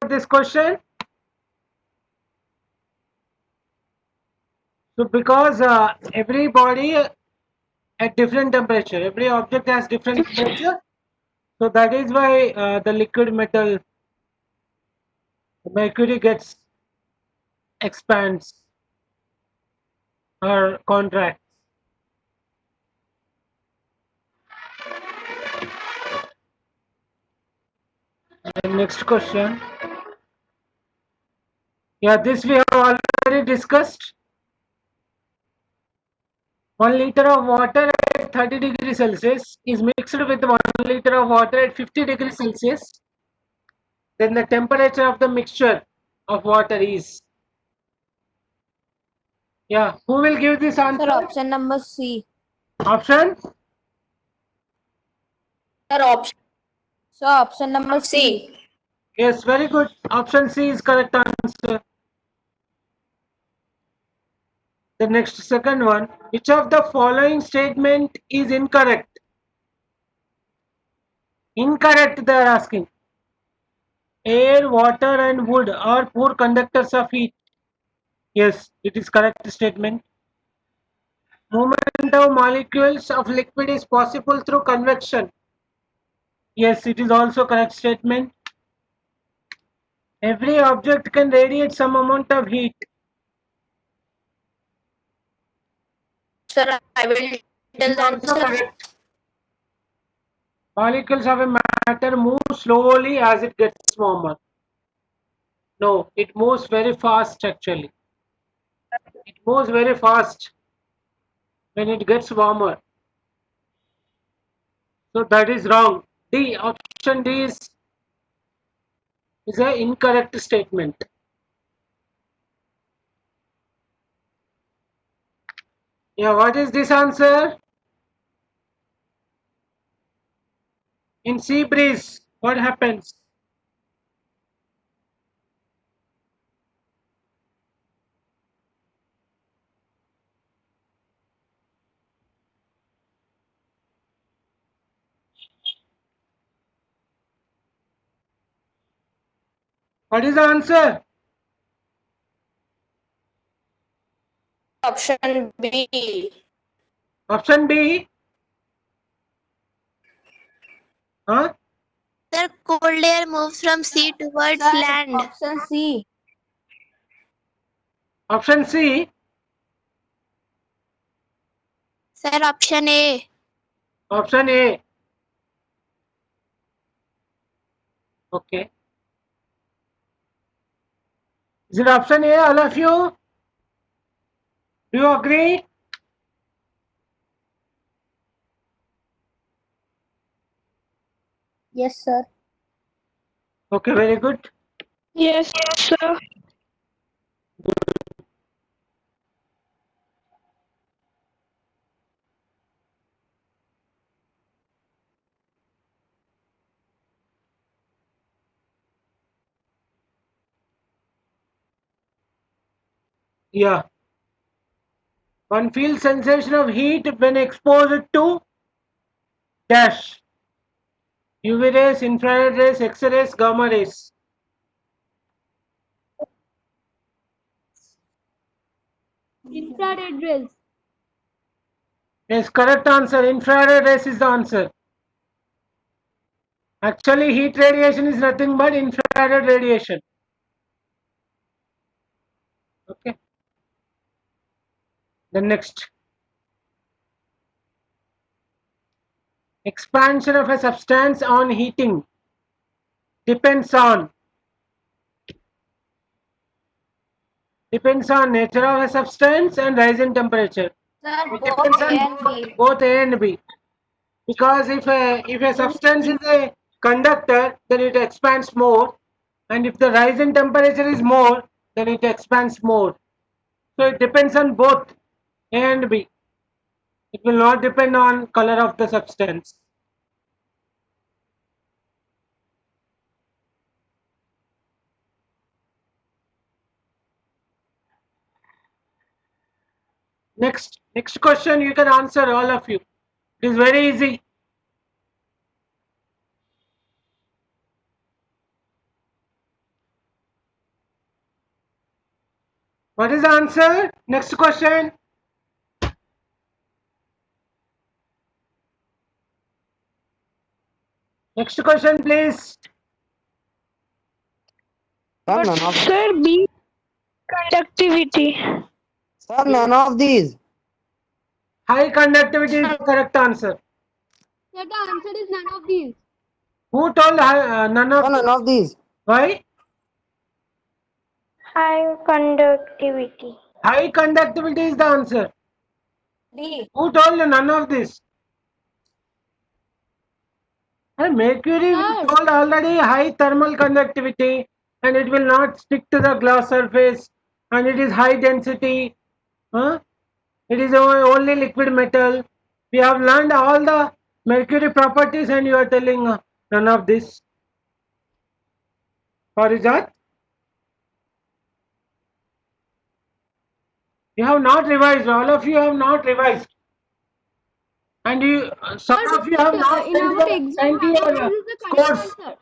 this question? So because every body at different temperature, every object has different temperature. So that is why the liquid metal mercury gets expands or contracts. And next question. Yeah, this we have already discussed. 1 liter of water at 30 degrees Celsius is mixed with 1 liter of water at 50 degrees Celsius. Then the temperature of the mixture of water is. Yeah, who will give this answer? Sir, option number C. Option? Sir, option So option number C. C. Yes, very good. Option C is correct answer. The next second one. Which of the following statement is incorrect? Incorrect they are asking. Air, water and wood are poor conductors of heat. Yes, it is correct statement. Movement of molecules of liquid is possible through convection. Yes, it is also correct statement. Every object can radiate some amount of heat. Sir, I will It tell is the also answer. correct. Molecules of a matter move slowly as it gets warmer. No, it moves very fast actually. It moves very fast when it gets warmer. So that is wrong. D, option D is an incorrect statement. Yeah, what is this answer? In sea breeze, what happens? What is the answer? Option B. Option B. Huh? Sir, cold air moves from sea towards Sir, land. option C. Option C. Sir, option A. Option A. Okay. Is it option A, all of you? Do you agree? Yes, sir. Okay, very good. Yes, sir. Yeah. One feels sensation of heat when exposed to dash. UV rays, infrared rays, X-rays, gamma rays. Infrared rays. Yes, correct answer. Infrared rays is the answer. Actually, heat radiation is nothing but infrared radiation. Okay. The next. Expansion of a substance on heating depends on nature of a substance and rise in temperature. Sir, It both depends A on and B. both A and B. Because if a substance is a conductor, then it expands more, and if the rise in temperature is more, then it expands more. So it depends on both A and B. It will not depend on color of the substance. Next question you can answer, all of you. It is very easy. What is the answer? Next question. Next question, please. Sir, none of Sir, B. Conductivity. sir, none of these. High conductivity is the correct answer. Sir, the answer is none of these. Who told none Sir, of? none of these. Why? High conductivity. High conductivity is the answer. D. Who told you none of this? Hey, mercury we Sir. told already high thermal conductivity and it will not stick to the glass surface and it is high density. Huh? It is only liquid metal. We have learned all the mercury properties and you are telling none of this. Or is that? You have not revised. All of you have not revised. And you, some of you have not In our exam, sent none of your this is the correct scores. answer.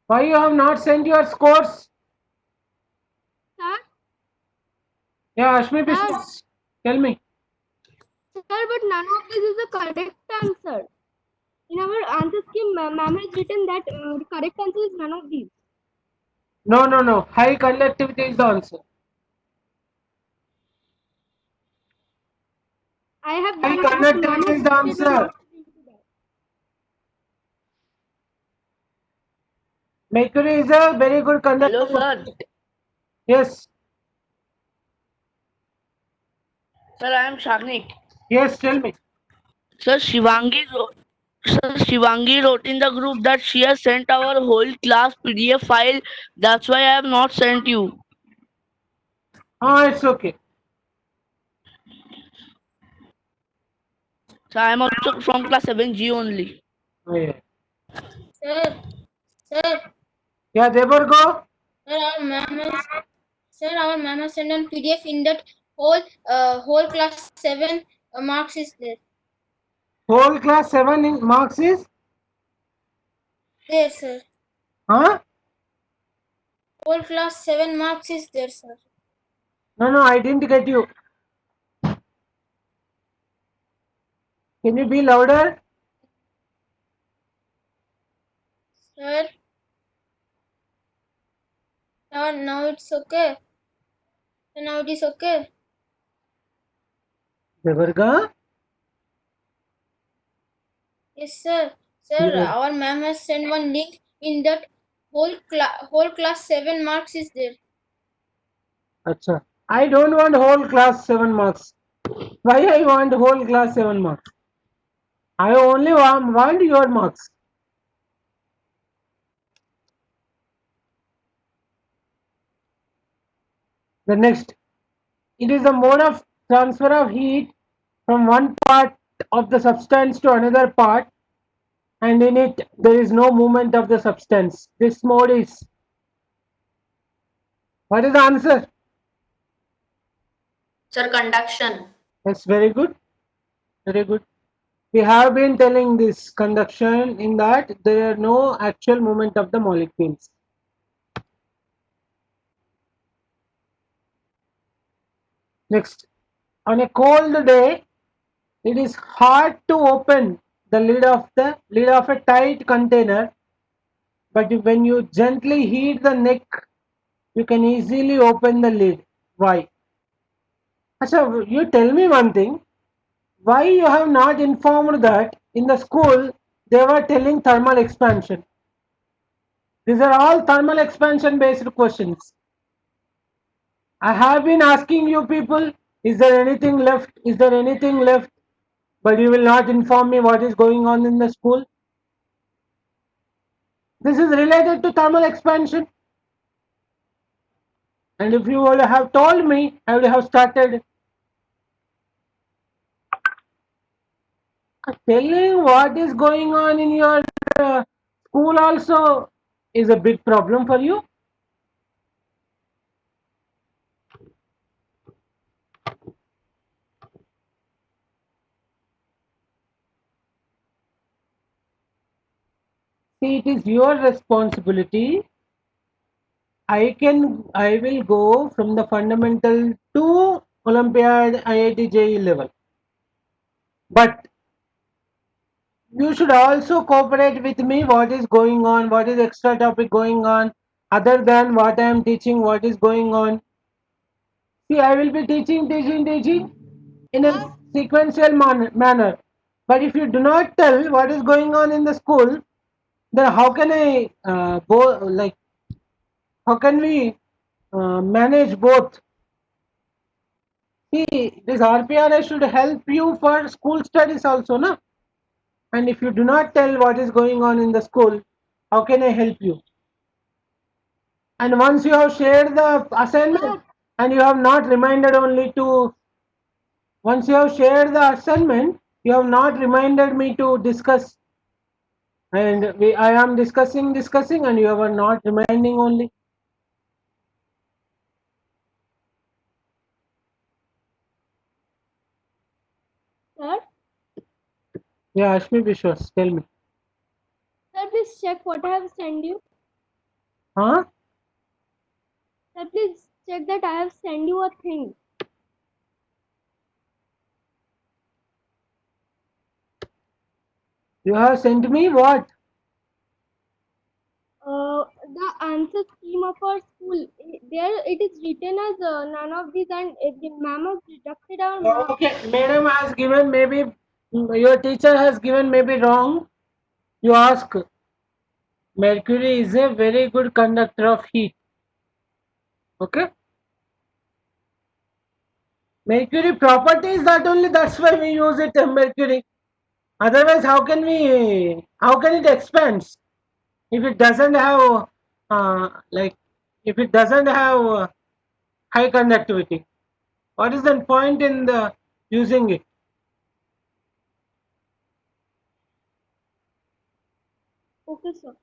Why you have not sent your scores? Sir, Yeah, Ashmi Sir. Biswas, tell me. sir, but none of this is the correct answer. In our answer scheme, ma'am has written that the correct answer is none of these. No, no, no. High conductivity is the answer. I have High done, but conductivity ma'am has is the stated answer. not into that. Mercury is a very good conductor. Hello, sir. Yes, Sir, I am Shagnik. yes, tell me. Sir, Shivangi wrote in the group that she has sent our whole class PDF file. That's why I have not sent you. Ah, it's okay. So I am also from class 7G only. Oh, yeah. Sir, sir, Yeah, Debargo. sir, our ma'am has sent an PDF in that whole class 7 marks is there. Whole class 7 in marks is? There, sir. Huh? Whole class 7 marks is there, sir. No, no, I didn't get you. Can you be louder? Sir, now it's okay. Now it is okay. Debarga? Yes, sir. Sir, Yeah. our ma'am has sent one link in that whole class 7 marks is there. Acha. I don't want whole class 7 marks. Why I want whole class 7 marks? I only want your marks. The next. It is a mode of transfer of heat from one part of the substance to another part and in it there is no movement of the substance. This mode is. What is the answer? Sir, conduction. That's very good. Very good. We have been telling this conduction in that there are no actual movement of the molecules. Next, on a cold day, it is hard to open the lid of a tight container, but when you gently heat the neck, you can easily open the lid. Why? So you tell me one thing. Why you have not informed that in the school they were telling thermal expansion? These are all thermal expansion based questions. I have been asking you people, is there anything left? Is there anything left? But you will not inform me what is going on in the school. This is related to thermal expansion. And if you would have told me, I would have started telling what is going on in your school also is a big problem for you. See, it is your responsibility I will go from the fundamental to Olympiad IIT JEE level. But you should also cooperate with me what is going on, what is extra topic going on, other than what I am teaching, what is going on. See, I will be teaching in a sequential manner. But if you do not tell what is going on in the school, then how can I how can we manage both? See, this RPRS should help you for school studies also, no? And if you do not tell what is going on in the school, how can I help you? And once you have shared the assignment and you have not reminded only to, once you have shared the assignment, you have not reminded me to discuss. And I am discussing, and you are not reminding only. Sir, Yeah, Ashmi Bishwas, tell me. sir, please check what I have sent you. Huh? Sir, please check that I have sent you a thing. You have sent me what? The answer scheme of our school. There it is written as none of these, and the ma'am has deducted our marks. Okay, madam has given maybe, your teacher has given maybe wrong. You ask. Mercury is a very good conductor of heat. Okay. Mercury property is that only, that's why we use it, mercury. Otherwise, how can it expands? If it doesn't have, if it doesn't have high conductivity, what is the point in the using it? Okay, sir.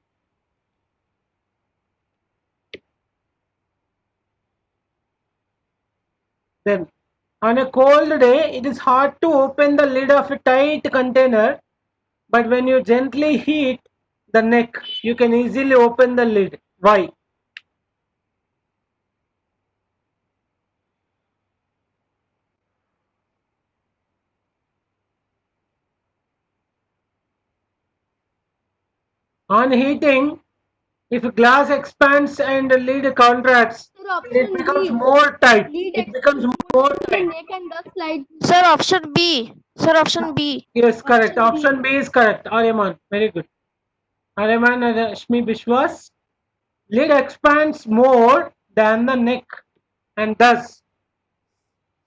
Then, on a cold day, it is hard to open the lid of a tight container, but when you gently heat the neck, you can easily open the lid. Why? On heating, if glass expands and the lid contracts, Sir, it option becomes B. more tight. Lead It becomes extends more to the tight. neck and thus slides. Sir, option B. Sir, option B. Yes, correct. Option B. Option B is correct. Aryaman, very good. Aryaman and Rashmi Bishwas. Lid expands more than the neck and thus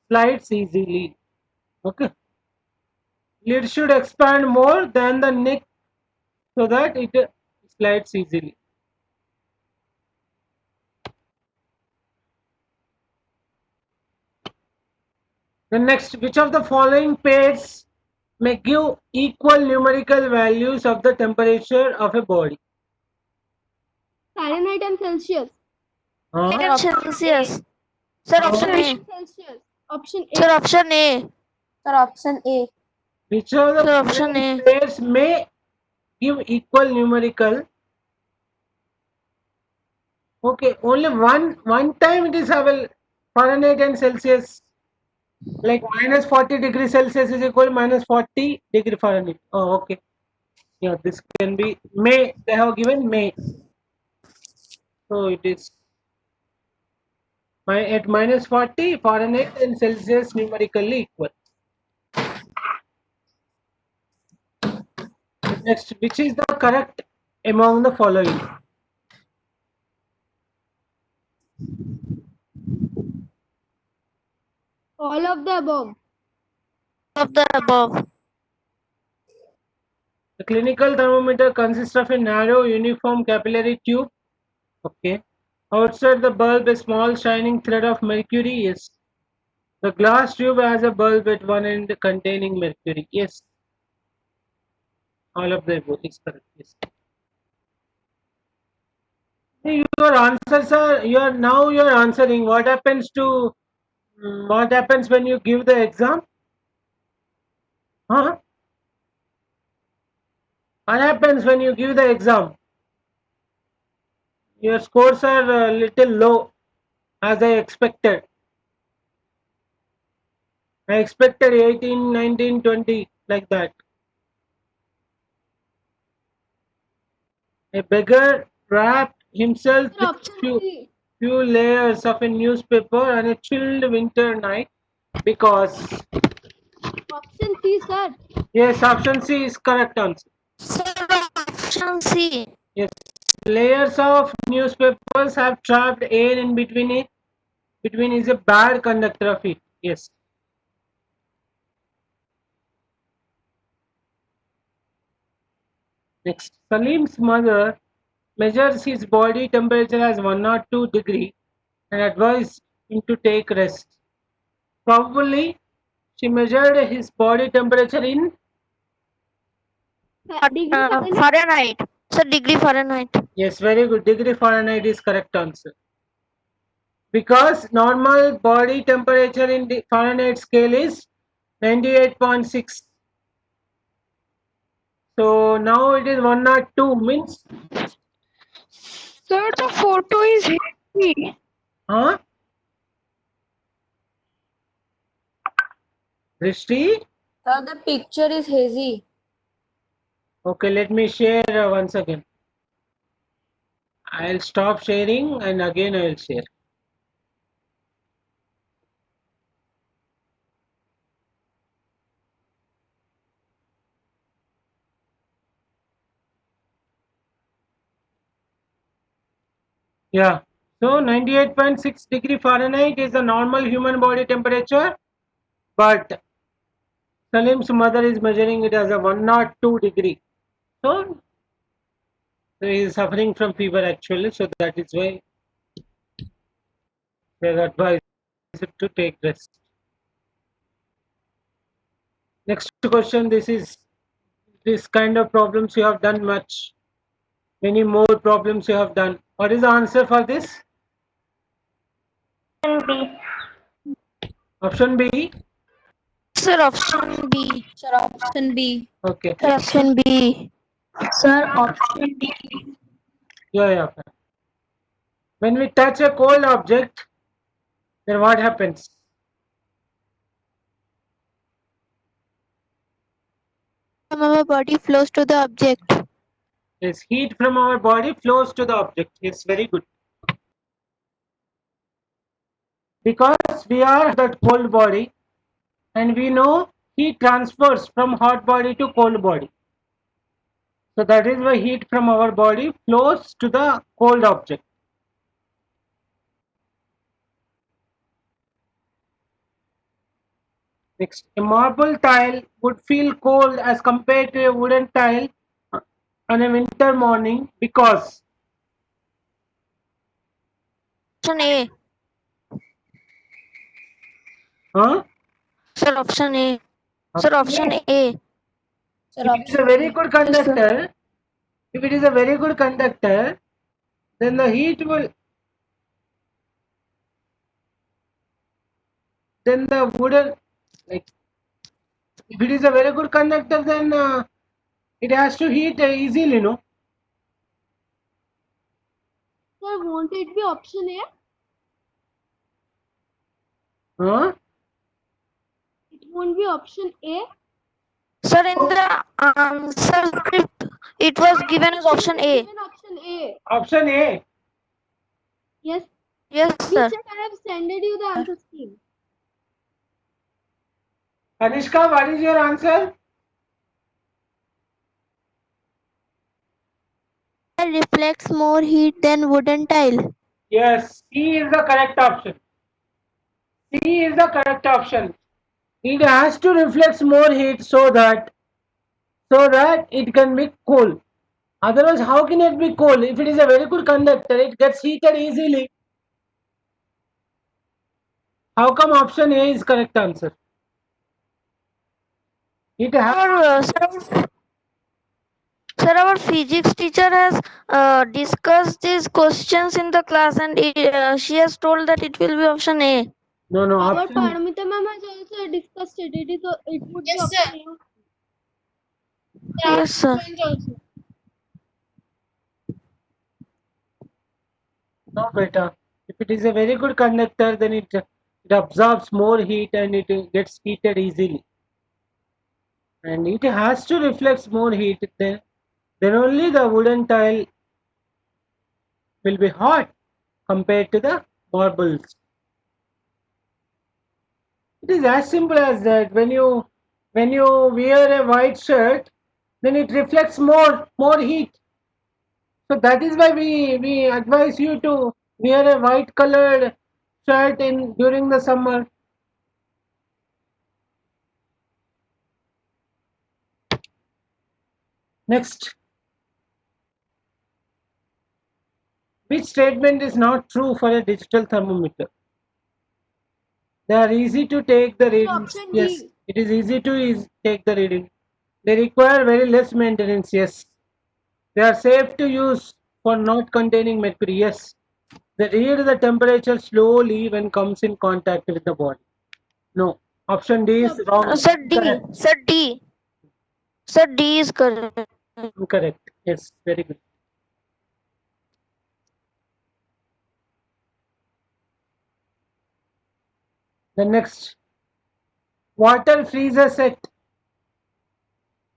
slides easily. Okay. Lid should expand more than the neck so that it slides easily. The next, which of the following pairs may give equal numerical values of the temperature of a body? Fahrenheit and Celsius. And Celsius. Sir, option A. Celsius. Option A. Sir, option A. Sir, option A. Which of the Sir, option following A. pairs may give equal numerical? Okay, only one time it is available. Fahrenheit and Celsius. Like minus 40 degrees Celsius is equal to minus 40 degree Fahrenheit. Oh, okay. Yeah, this can be May. They have given May. So it is at minus 40 Fahrenheit and Celsius numerically equal. Next, which is the correct among the following? All of the above. Of the above. The clinical thermometer consists of a narrow uniform capillary tube. Okay. Outside the bulb, a small shining thread of mercury. Yes. The glass tube has a bulb at one end containing mercury. Yes. All of the above is correct. Yes. Your answers are, you're answering. What happens to, what happens when you give the exam? Huh? What happens when you give the exam? Your scores are a little low, as I expected. I expected 18, 19, 20, like that. A beggar wrapped himself Sir, with option few, C. few layers of a newspaper on a chilled winter night because, Option C, sir. yes, option C is correct answer. Sir, option C. Yes, layers of newspapers have trapped air in between it. Between is a bad conductor of heat. Yes. Next, Salim's mother measures his body temperature as 102 degree and advised him to take rest. Probably, she measured his body temperature in, Degree Fahrenheit. Fahrenheit. Sir, degree Fahrenheit. yes, very good, degree Fahrenheit is correct answer. Because normal body temperature in the Fahrenheit scale is 98.6. So now it is 102 means, Sir, the photo is heavy. huh? Drishti? Sir, the picture is hazy. Okay, let me share once again. I'll stop sharing and again I will share. Yeah. So 98.6 degree Fahrenheit is the normal human body temperature, but Salim's mother is measuring it as a 102 degree. So he is suffering from fever actually, so that is why they are advised to take rest. Next question, this kind of problems you have done much. Many more problems you have done. What is the answer for this? Option B. Sir, option B. Sir, option B. Okay. Sir, option B. Sir, option D. Yeah. When we touch a cold object, then what happens? From our body flows to the object. Yes, heat from our body flows to the object. It's very good. Because we are that cold body and we know heat transfers from hot body to cold body. So that is why heat from our body flows to the cold object. Next, a marble tile would feel cold as compared to a wooden tile on a winter morning because, Option A. huh? Sir, option A. Sir, option A. Sir, If it is a very good conductor, if it is a very good conductor, then the heat will, then the wooden, like, if it is a very good conductor, then it has to heat easily, no? Sir, won't it be option A? Huh? It won't be option A. Sir, in the answer script, it was given as option A. Given option A. Option A. Yes. Yes, sir. Check, I have sent you the answer scheme. Kanishka, what is your answer? It reflects more heat than wooden tile. Yes, C is the correct option. C is the correct option. It has to reflect more heat so that it can be cool. Otherwise, how can it be cool? If it is a very good conductor, it gets heated easily. How come option A is correct answer? It has Sir, our physics teacher has discussed these questions in the class, and she has told that it will be option A. no Our option. Paramita ma'am has also discussed it. It would be option A. Yes, sir. No, beta. If it is a very good conductor, then it absorbs more heat and it gets heated easily. And it has to reflect more heat. Then only the wooden tile will be hot compared to the marbles. It is as simple as that. When you wear a white shirt, then it reflects more heat. So that is why we advise you to wear a white colored shirt in during the summer. Next, which statement is not true for a digital thermometer? They are easy to take the readings. option Yes, D. it is easy to take the reading. They require very less maintenance. Yes, they are safe to use for not containing mercury. Yes, they read the temperature slowly when comes in contact with the body. No, option D is wrong. Sir, D. Correct. Sir, D. Sir, D is correct. Correct. Yes, very good. The next, water freezes at.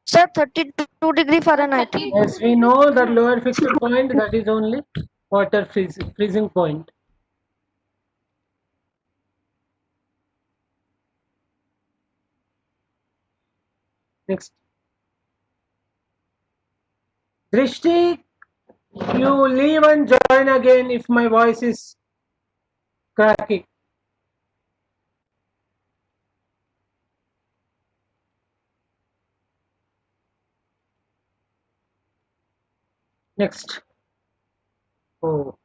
Sir, 32 degree Fahrenheit. Yes, we know that lower fixed point, that is only water freezing point. Next, Drishti, you leave and join again if my voice is cracking. Next. Oh.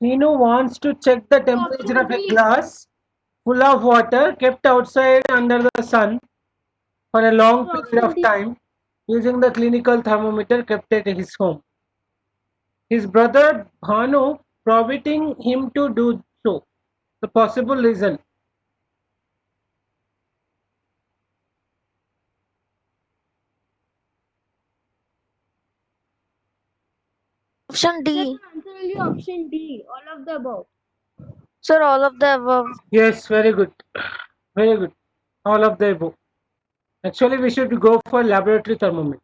Nino wants to check the temperature of a glass full of water kept outside under the sun for a long period of time using the clinical thermometer kept at his home. His brother Bhanu prohibiting him to do so. The possible reason. Option D. Answer will be option D. All of the above. Sir, all of the above. Yes, very good. Very good. All of the above. Actually, we should go for laboratory thermometer.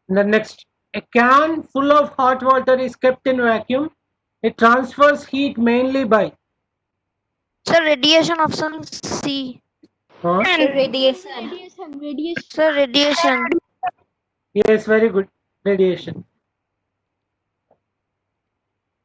The next, a can full of hot water is kept in vacuum. It transfers heat mainly by. Sir, radiation. Option C. Huh? Radiation. Radiation. Sir, radiation. Yes, very good. Radiation.